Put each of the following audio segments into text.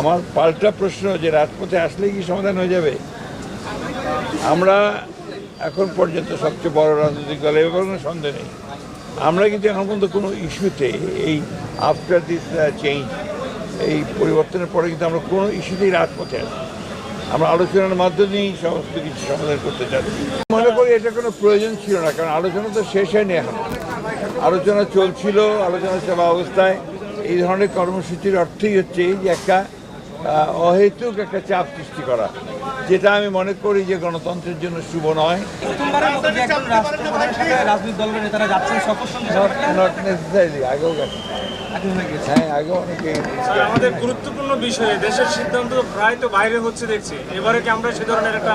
আমার পাল্টা প্রশ্ন যে রাজপথে আসলে কি সমাধান হয়ে যাবে? আমরা এখন পর্যন্ত সবচেয়ে বড় রাজনৈতিক দল, এ ব্যাপারে কোনো সন্দেহ নেই। আমরা কিন্তু এখন পর্যন্ত কোনো ইস্যুতে এই আফটার দিস চেঞ্জ, এই পরিবর্তনের পরে কিন্তু আমরা কোনো ইস্যুতেই রাজপথে আসি। আমরা আলোচনার মাধ্যমেই সমস্ত কিছু সমাধান করতে চাচ্ছি। মনে করি এটা কোনো প্রয়োজন ছিল না, কারণ আলোচনা তো শেষ হয়নি এখন। আলোচনা চলছিল, আলোচনা চলা অবস্থায় এই ধরনের কর্মসূচির অর্থই হচ্ছে যে একটা অহেতুক একটা চাপ সৃষ্টি করা, যেটা আমি মনে করি যে গণতন্ত্রের জন্য শুভ নয়। নট নেসেসারিলি, আগেও গেছে। হ্যাঁ, আগেও অনেকে। আমাদের গুরুত্বপূর্ণ বিষয়ে দেশের সিদ্ধান্ত প্রায় তো বাইরে হচ্ছে দেখছি, এবারে কি আমরা সে ধরনের একটা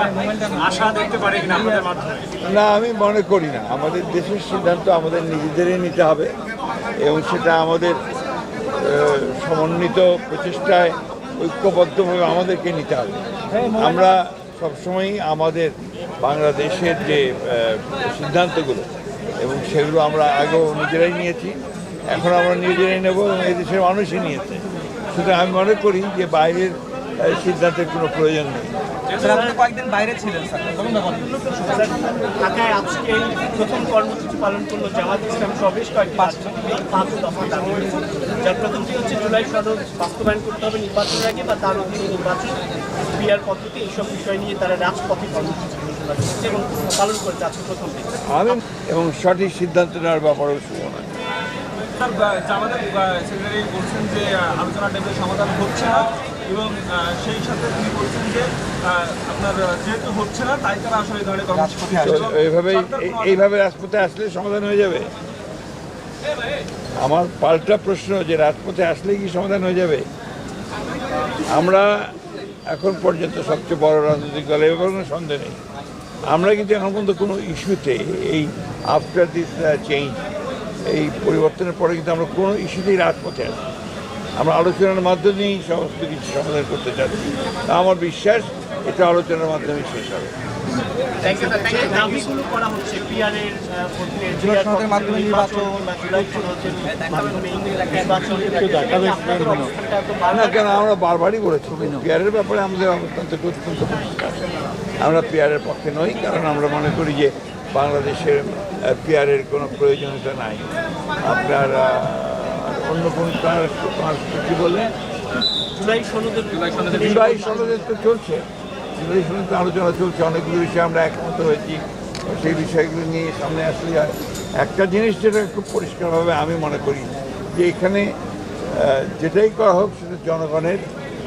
আশা দেখতে পারি কিনা আপনাদের মাধ্যমে? না, আমি মনে করি না। আমাদের দেশের সিদ্ধান্ত আমাদের নিজেদেরই নিতে হবে এবং সেটা আমাদের সমন্বিত প্রচেষ্টায় ঐক্যবদ্ধভাবে আমাদেরকে নিতে হবে। আমরা সবসময়ই আমাদের বাংলাদেশের যে সিদ্ধান্তগুলো এবং সেগুলো আমরা আগেও নিজেরাই নিয়েছি, এখন আমরা নিজেরাই নেব এবং এই দেশের মানুষই নিয়েছে। সুতরাং আমি মনে করি যে বাইরের সিদ্ধান্তের কোনো প্রয়োজন নেই। কয়েকদিন বাইরে ছিলেন ঢাকায় আজকে প্রথম কর্মসূচি পালন করলো জামাত ইসলাম সহ বেশ কয়েকটি পাঁচ দফা দাবি, যার প্রথমটি হচ্ছে জুলাই সনদ বাস্তবায়ন করতে হবে নির্বাচনের আগে বা তার অধীনে নির্বাচন, পিআর পদ্ধতি, এইসব বিষয় নিয়ে তারা রাজপথে কর্মসূচি ঘোষণা করছে এবং পালন করছে আজকে প্রথম দিন। আমি এবং সঠিক সিদ্ধান্ত নেওয়ার ব্যাপারেও শুভ নয়। আমাদের সেক্রেটারি বলছেন যে আলোচনা টেবিলে সমাধান হচ্ছে না এবং সেই সাথে তিনি বলছেন যে আপনার যেহেতু হচ্ছে না তাই তারা আসলে এই ধরনের কর্মসূচি এইভাবে রাজপথে আসলে সমাধান হয়ে যাবে? আমার পাল্টা প্রশ্ন যে রাজপথে আসলে কি সমাধান হয়ে যাবে? আমরা এখন পর্যন্ত সবচেয়ে বড় রাজনৈতিক দল, এ ব্যাপারে কোনো সন্দেহ নেই। আমরা কিন্তু এখন পর্যন্ত কোনো ইস্যুতে এই আফটার দিস চেঞ্জ, এই পরিবর্তনের পরে কিন্তু আমরা কোনো ইস্যুতেই রাজপথে আসি। আমরা আলোচনার মাধ্যমেই সমস্ত কিছু সমাধান করতে চাচ্ছি। তা আমার বিশ্বাস এটা আলোচনার মাধ্যমে শেষ হবে। দাবিগুলো করা হচ্ছে পিআরের মাধ্যমে নির্বাচন না, কেন আমরা বারবারই বলেছি পিআরের ব্যাপারে আমাদের অবস্থান থেকে অত্যন্ত পরিষ্কার। আমরা পিআরের পক্ষে নই, কারণ আমরা মনে করি যে বাংলাদেশের পিআরের কোনো প্রয়োজনীয়তা নাই। আপনার অন্য কোনো কি বললেন? জুলাই সনদের তো চলছে, জুলাই সনদের আলোচনা চলছে, অনেকগুলো বিষয়ে আমরা একমত হয়েছি। সেই বিষয়গুলো নিয়ে সামনে আসলে একটা জিনিস যেটা খুব পরিষ্কারভাবে আমি মনে করি যে এখানে যেটাই করা হোক সেটা জনগণের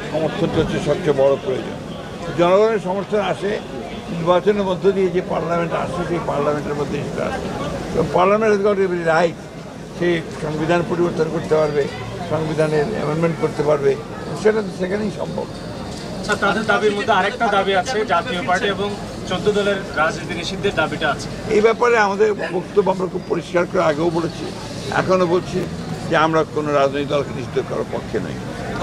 সমর্থন হচ্ছে সবচেয়ে বড় প্রয়োজন। জনগণের সমর্থন আসে নির্বাচনের মধ্য দিয়ে, যে পার্লামেন্ট আসে সেই পার্লামেন্টের মধ্যে সেটা আসে এবং পার্লামেন্ট রাইট, সে সংবিধান পরিবর্তন করতে পারবে, সংবিধানের অ্যামেন্ডমেন্ট করতে পারবে, সেটা তো সেখানেই সম্ভব। তাদের দাবির মধ্যে আরেকটা দাবি আছে, জাতীয় পার্টি এবং 14 দলের রাজনীতি নিষিদ্ধের দাবিটা আছে। এই ব্যাপারে আমাদের বক্তব্য আমরা খুব পরিষ্কার করে আগেও বলেছি, এখনও বলছি যে আমরা কোনো রাজনৈতিক দলকে নিষিদ্ধ করার পক্ষে নই।